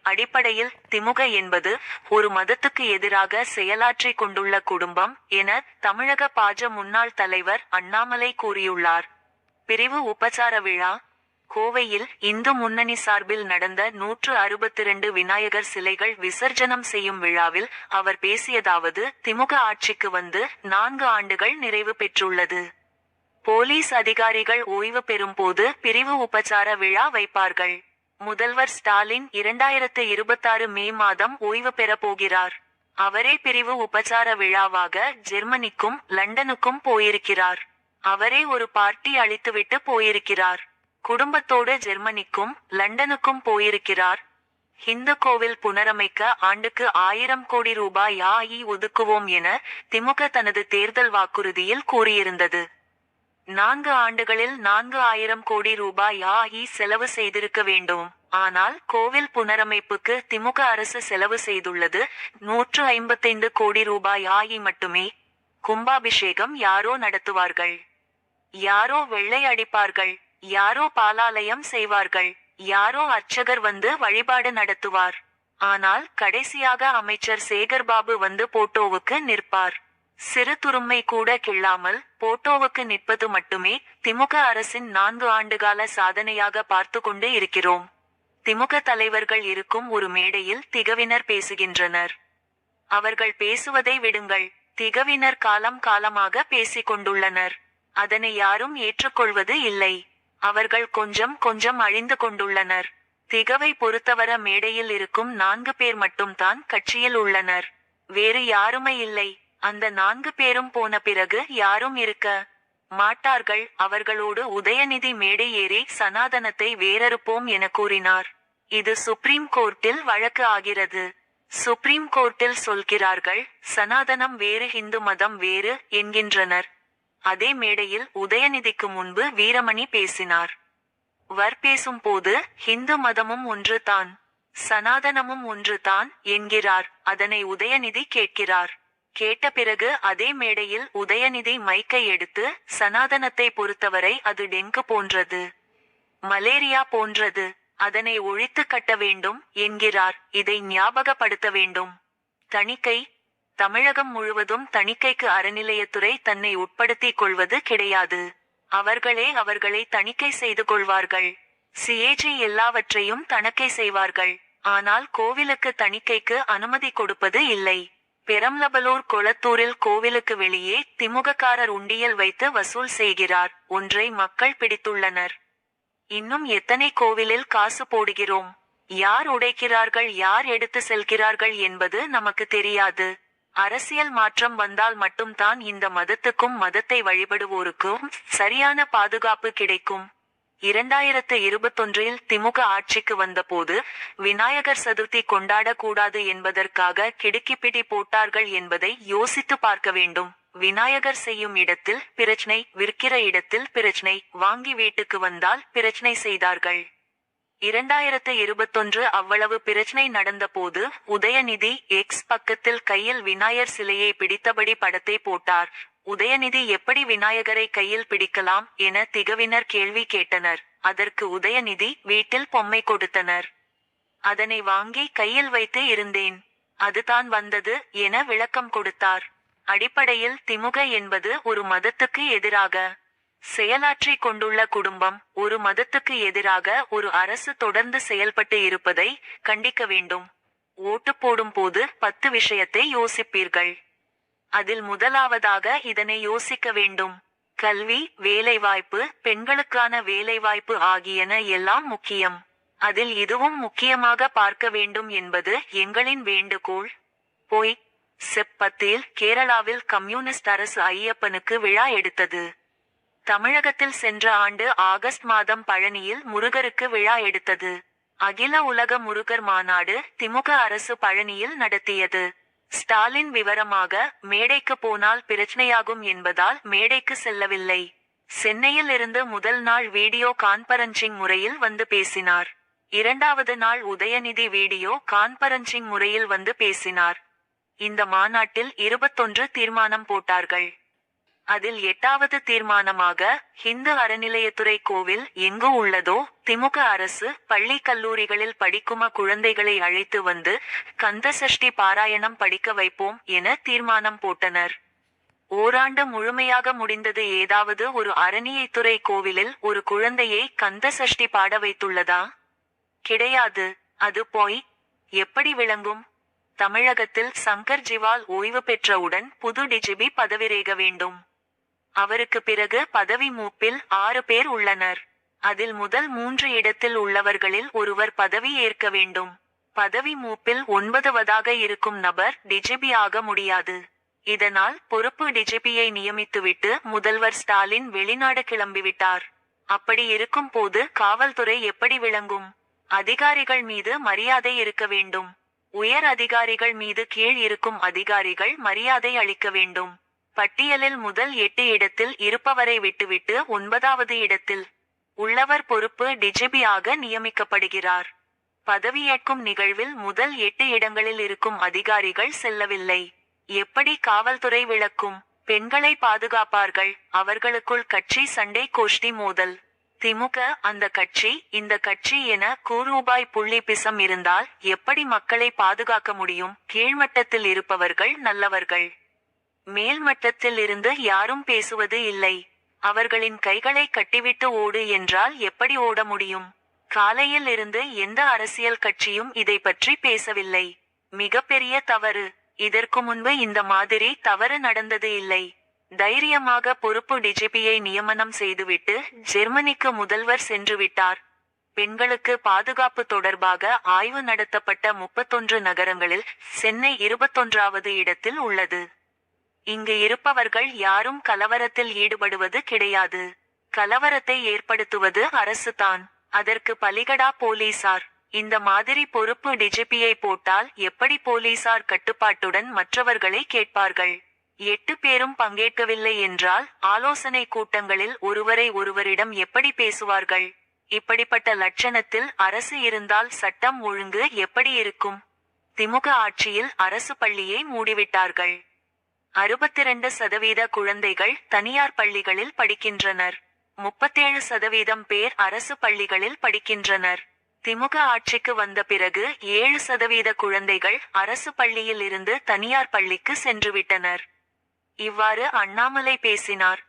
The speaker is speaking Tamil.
அடிப்படையில் திமுக என்பது ஒரு மதத்துக்கு எதிராக செயலாற்றிக் கொண்டுள்ள குடும்பம் என தமிழக பாஜ முன்னாள் தலைவர் அண்ணாமலை கூறியுள்ளார். பிரிவு உபசார விழா கோவையில் இந்து முன்னணி சார்பில் நடந்த 162 விநாயகர் சிலைகள் விசர்ஜனம் செய்யும் விழாவில் அவர் பேசியதாவது: திமுக ஆட்சிக்கு வந்து 4 ஆண்டுகள் நிறைவு பெற்றுள்ளது. போலீஸ் அதிகாரிகள் ஓய்வு பெறும்போது பிரிவு உபசார விழா வைப்பார்கள். முதல்வர் ஸ்டாலின் 2026 மே மாதம் ஓய்வு பெற போகிறார். அவரே பிரிவு உபசார விழாவாக ஜெர்மனிக்கும் லண்டனுக்கும் போயிருக்கிறார். அவரே ஒரு பார்ட்டி அளித்துவிட்டு போயிருக்கிறார். குடும்பத்தோடு ஜெர்மனிக்கும் லண்டனுக்கும் போயிருக்கிறார். ஹிந்து கோவில் புனரமைக்க ஆண்டுக்கு 1000 கோடி ரூபாய் ஒதுக்குவோம் என திமுக தனது தேர்தல் வாக்குறுதியில் கூறியிருந்தது. 4 ஆண்டுகளில் 4000 கோடி ரூபாய் செலவு செய்திருக்க வேண்டும். ஆனால் கோவில் புனரமைப்புக்கு திமுக அரசு செலவு செய்துள்ளது 155 கோடி ரூபாய் மட்டுமே. கும்பாபிஷேகம் யாரோ நடத்துவார்கள், யாரோ வெள்ளை அடிப்பார்கள், யாரோ பாலாலயம் செய்வார்கள், யாரோ அர்ச்சகர் வந்து வழிபாடு நடத்துவார். ஆனால் கடைசியாக அமைச்சர் சேகர்பாபு வந்து போட்டோவுக்கு நிற்பார். சிறு துரும்மை கூட கிள்ளாமல் போட்டோவுக்கு நிற்பது மட்டுமே திமுக அரசின் 4 ஆண்டுகால சாதனையாக பார்த்து கொண்டு இருக்கிறோம். திமுக தலைவர்கள் இருக்கும் ஒரு மேடையில் திகவினர் பேசுகின்றனர். அவர்கள் பேசுவதை விடுங்கள். திகவினர் காலம் காலமாக பேசிக் கொண்டுள்ளனர். அதனை யாரும் ஏற்றுக்கொள்வது இல்லை. அவர்கள் கொஞ்சம் கொஞ்சம் அழிந்து கொண்டுள்ளனர். திகவை பொறுத்தவர மேடையில் இருக்கும் 4 பேர் மட்டும்தான் கட்சியில் உள்ளனர். வேறு யாருமே இல்லை. அந்த 4 பேரும் போன பிறகு யாரும் இருக்க மாட்டார்கள். அவர்களோடு உதயநிதி மேடை ஏறி சனாதனத்தை வேரறுப்போம் என கூறினார். இது சுப்ரீம் கோர்ட்டில் வழக்கு ஆகிறது. சுப்ரீம் கோர்ட்டில் சொல்கிறார்கள் சனாதனம் வேறு ஹிந்து மதம் வேறு என்கின்றனர். அதே மேடையில் உதயநிதிக்கு முன்பு வீரமணி பேசினார். பேசும் போது ஹிந்து மதமும் ஒன்று தான், சனாதனமும் ஒன்று தான் என்கிறார். அதனை உதயநிதி கேட்கிறார். கேட்ட பிறகு அதே மேடையில் உதயநிதி மைக்கை எடுத்து சனாதனத்தை பொறுத்தவரை அது டெங்கு போன்றது, மலேரியா போன்றது, அதனை ஒழித்து கட்ட வேண்டும் என்கிறார். இதை ஞாபகப்படுத்த வேண்டும். தணிக்கை தமிழகம் முழுவதும் தணிக்கைக்கு அறநிலையத்துறை தன்னை உட்படுத்திக் கொள்வது கிடையாது. அவர்களை தணிக்கை செய்து கொள்வார்கள். சிஏஜி எல்லாவற்றையும் தணிக்கை செய்வார்கள். ஆனால் கோவிலுக்கு தணிக்கைக்கு அனுமதி கொடுப்பது இல்லை. பெரம்பலூர் கொளத்தூரில் கோவிலுக்கு வெளியே திமுககாரர் உண்டியல் வைத்து வசூல் செய்கிறார். ஒன்றை மக்கள் பிடித்துள்ளனர். இன்னும் எத்தனை கோவிலில் காசு போடுகிறோம்? யார் உடைக்கிறார்கள், யார் எடுத்து செல்கிறார்கள் என்பது நமக்கு தெரியாது. அரசியல் மாற்றம் வந்தால் மட்டும்தான் இந்த மதத்துக்கும் மதத்தை வழிபடுவோருக்கும் சரியான பாதுகாப்பு கிடைக்கும். 2021 திமுக ஆட்சிக்கு வந்தபோது விநாயகர் சதுர்த்தி கொண்டாடக்கூடாது என்பதற்காக கிடுக்கிப்பிடி போட்டார்கள் என்பதை யோசித்து பார்க்க வேண்டும். விநாயகர் செய்யும் இடத்தில் பிரச்சனை, விற்கிற இடத்தில் பிரச்சனை, வாங்கி வீட்டுக்கு வந்தால் பிரச்சனை செய்தார்கள். 2021 அவ்வளவு பிரச்சனை நடந்த போது உதயநிதி எக்ஸ் பக்கத்தில் கையில் விநாயகர் சிலையை பிடித்தபடி படத்தை போட்டார். உதயநிதி எப்படி விநாயகரை கையில் பிடிக்கலாம் என திகவினர் கேள்வி கேட்டனர். அதற்கு உதயநிதி வீட்டில் பொம்மை கொடுத்தனர், அதனை வாங்கி கையில் வைத்து இருந்தேன், அதுதான் வந்தது என விளக்கம் கொடுத்தார். அடிப்படையில் திமுக என்பது ஒரு மதத்துக்கு எதிராக செயலாற்றிக் கொண்டுள்ள குடும்பம். ஒரு மதத்துக்கு எதிராக ஒரு அரசு தொடர்ந்து செயல்பட்டு இருப்பதை கண்டிக்க வேண்டும். ஓட்டு போடும் போது 10 விஷயத்தை யோசிப்பீர்கள். அதில் முதலாவதாக இதனை யோசிக்க வேண்டும். கல்வி, வேலைவாய்ப்பு, பெண்களுக்கான வேலைவாய்ப்பு ஆகியன எல்லாம் முக்கியம். அதில் இதுவும் முக்கியமாக பார்க்க வேண்டும் என்பது எங்களின் வேண்டுகோள். செப் 10 கேரளாவில் கம்யூனிஸ்ட் அரசு ஐயப்பனுக்கு விழா எடுத்தது. தமிழகத்தில் சென்ற ஆண்டு ஆகஸ்ட் மாதம் பழனியில் முருகருக்கு விழா எடுத்தது. அகில உலக முருகர் மாநாடு திமுக அரசு பழனியில் நடத்தியது. ஸ்டாலின் விவரமாக மேடைக்கு போனால் பிரச்சனையாகும் என்பதால் மேடைக்கு செல்லவில்லை. சென்னையில் இருந்து முதல் நாள் வீடியோ கான்பரன்சிங் முறையில் வந்து பேசினார். 2வது நாள் உதயநிதி வீடியோ கான்பரன்சிங் முறையில் வந்து பேசினார். இந்த மாநாட்டில் 21 தீர்மானம் போட்டார்கள். அதில் 8வது தீர்மானமாக, ஹிந்து அறநிலையத்துறை கோவில் எங்கு உள்ளதோ திமுக அரசு பள்ளி கல்லூரிகளில் படிக்கும குழந்தைகளை அழைத்து வந்து கந்தசஷ்டி பாராயணம் படிக்க வைப்போம் என தீர்மானம் போட்டனர். ஓராண்டு முழுமையாக முடிந்தது. ஏதாவது ஒரு அறநிலையத்துறை கோவிலில் ஒரு குழந்தையை கந்தசஷ்டி பாட வைத்துள்ளதா? கிடையாது. அது போய் எப்படி விளங்கும்? தமிழகத்தில் சங்கர் ஜிவால் ஓய்வு பெற்றவுடன் புது டிஜிபி பதவியேற்க வேண்டும். அவருக்கு பிறகு பதவி மூப்பில் 6 பேர் உள்ளனர். அதில் முதல் 3 இடத்தில் உள்ளவர்களில் ஒருவர் பதவி ஏற்க வேண்டும். பதவி மூப்பில் 9வதாக இருக்கும் நபர் டிஜிபி ஆக முடியாது. இதனால் பொறுப்பு டிஜிபியை நியமித்துவிட்டு முதல்வர் ஸ்டாலின் வெளிநாடு கிளம்பிவிட்டார். அப்படி இருக்கும் போது காவல்துறை எப்படி விளங்கும்? அதிகாரிகள் மீது மரியாதை இருக்க வேண்டும். உயர் அதிகாரிகள் மீது கீழ் இருக்கும் அதிகாரிகள் மரியாதை அளிக்க வேண்டும். பட்டியலில் முதல் 8 இடத்தில் இருப்பவரை விட்டுவிட்டு 9வது இடத்தில் உள்ளவர் பொறுப்பு டிஜிபி ஆக நியமிக்கப்படுகிறார். பதவியேற்கும் நிகழ்வில் முதல் 8 இடங்களில் இருக்கும் அதிகாரிகள் செல்லவில்லை. எப்படி காவல்துறை விளக்கும்? பெண்களை பாதுகாப்பார்கள். அவர்களுக்குள் கட்சி சண்டை, கோஷ்டி மோதல். திமுக அந்த கட்சி இந்த கட்சி என கூரூபாய் புள்ளி பிசம் இருந்தால் எப்படி மக்களை பாதுகாக்க முடியும்? கீழ்மட்டத்தில் இருப்பவர்கள் நல்லவர்கள். மேல்மட்டத்தில் இருந்து யாரும் பேசுவது இல்லை. அவர்களின் கைகளை கட்டிவிட்டு ஓடு என்றால் எப்படி ஓட முடியும்? காலையில் இருந்து எந்த அரசியல் கட்சியும் இதை பற்றி பேசவில்லை. மிகப்பெரிய தவறு. இதற்கு முன்பு இந்த மாதிரி தவறு நடந்தது இல்லை. தைரியமாக பொறுப்பு டிஜிபியை நியமனம் செய்துவிட்டு ஜெர்மனிக்கு முதல்வர் சென்று விட்டார். பெண்களுக்கு பாதுகாப்பு தொடர்பாக ஆய்வு நடத்தப்பட்ட 31 நகரங்களில் சென்னை 21வது இடத்தில் உள்ளது. இங்கு இருப்பவர்கள் யாரும் கலவரத்தில் ஈடுபடுவது கிடையாது. கலவரத்தை ஏற்படுத்துவது அரசுதான். அதற்கு பலிகடா போலீசார். இந்த மாதிரி பொறுப்பு டிஜிபியை போட்டால் எப்படி போலீசார் கட்டுப்பாட்டுடன் மற்றவர்களை கேட்பார்கள்? 8 பேரும் பங்கேற்கவில்லை என்றால் ஆலோசனை கூட்டங்களில் ஒருவரிடம் எப்படி பேசுவார்கள்? இப்படிப்பட்ட லட்சணத்தில் அரசு இருந்தால் சட்டம் ஒழுங்கு எப்படி இருக்கும்? திமுக ஆட்சியில் அரசு பள்ளியை மூடிவிட்டார்கள். 62% குழந்தைகள் தனியார் பள்ளிகளில் படிக்கின்றனர். 37% பேர் அரசு பள்ளிகளில் படிக்கின்றனர். திமுக ஆட்சிக்கு வந்த பிறகு 7% குழந்தைகள் அரசு பள்ளியில் இருந்து தனியார் பள்ளிக்கு சென்றுவிட்டனர். இவ்வாறு அண்ணாமலை பேசினார்.